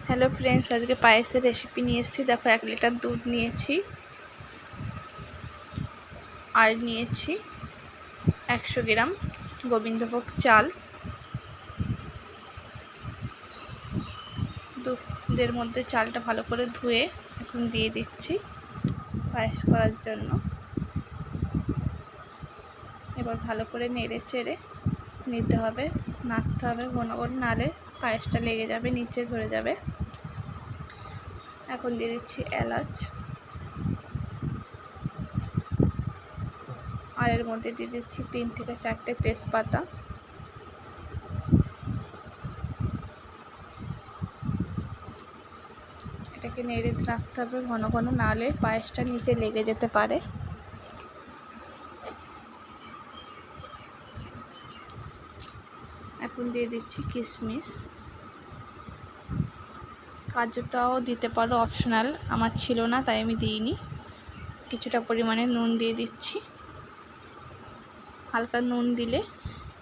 Hello friends, আজকে পায়েসের recipe নিয়ে এসেছি। দেখো 1 লিটার দুধ নিয়েছি আর নিয়েছি 100 গ্রাম গোবিন্দভোগ চাল। দুধের মধ্যে চালটা ভালো করে ধুয়ে এখন দিয়ে দিচ্ছি পায়েস করার জন্য। এবার ভালো করে নেড়ে চেড়ে নিতে হবে, নাড়তে হবে ঘন ঘন, নালে পায়েসটা লেগে যাবে, নিচে ধরে যাবে। এখন দিয়ে দিচ্ছি এলাচ, আর এর মধ্যে দিয়ে দিচ্ছি 3 থেকে 4টে তেজপাতা। এটাকে নেড়ে রাখতে হবে ঘন ঘন, নালে পায়েসটা নিচে লেগে যেতে পারে। এখন দিয়ে দিচ্ছি কিশমিশ, কাজুটাও দিতে পারো, অপশনাল, আমার ছিল না তাই আমি দিইনি। কিছুটা পরিমাণে নুন দিয়ে দিচ্ছি, হালকা নুন দিলে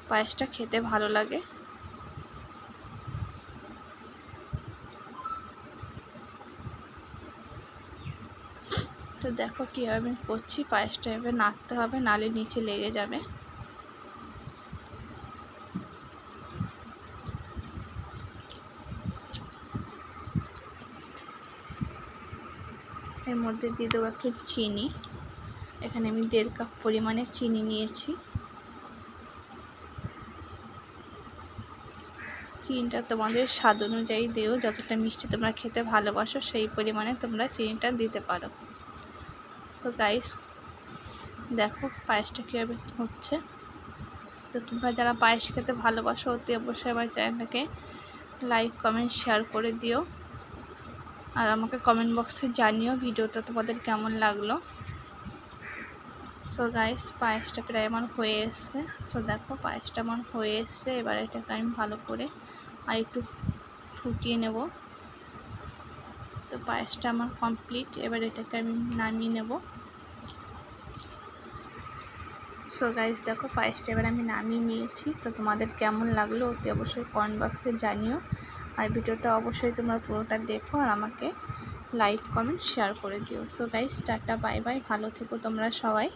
পায়েসটা খেতে ভালো লাগে। তো দেখো কীভাবে আমি করছি, পায়েসটা এভাবে নাড়তে হবে, নালে নিচে লেগে যাবে। এর মধ্যে দিয়ে দেবো একটু চিনি। এখানে আমি 1.5 কাপ পরিমাণে চিনি নিয়েছি। চিনিটা তোমাদের স্বাদ অনুযায়ী দিও, যতটা মিষ্টি তোমরা খেতে ভালোবাসো সেই পরিমাণে তোমরা চিনিটা দিতে পারো। সো গাইস, দেখো পায়েসটা কীভাবে হচ্ছে। তো তোমরা যারা পায়েস খেতে ভালোবাসো অতি অবশ্যই আমার চ্যানেলটাকে লাইক, কমেন্ট, শেয়ার করে দিও। আর আমাকে কমেন্ট বক্সে জানিও ভিডিওটা তোমাদের কেমন লাগলো। সো গাইস, পায়েসটা প্রায় আমার হয়ে এসছে। সো দেখো পায়েসটা আমার হয়ে এসছে। এবার এটাকে আমি ভালো করে আর একটু ফুটিয়ে নেব। তো পায়েসটা আমার কমপ্লিট। এবার এটাকে আমি নামিয়ে নেব। সো গাইস, দেখো পায়েসটা এবার আমি নামিয়ে নিয়েছি। তো তোমাদের কেমন লাগলো অতি অবশ্যই কমেন্ট বক্সে জানিও। আর ভিডিওটা অবশ্যই তোমরা পুরোটা দেখো আর আমাকে লাইক, কমেন্ট, শেয়ার করে দিও। So guys, tata, bye bye, ভালো থেকো তোমরা সবাই।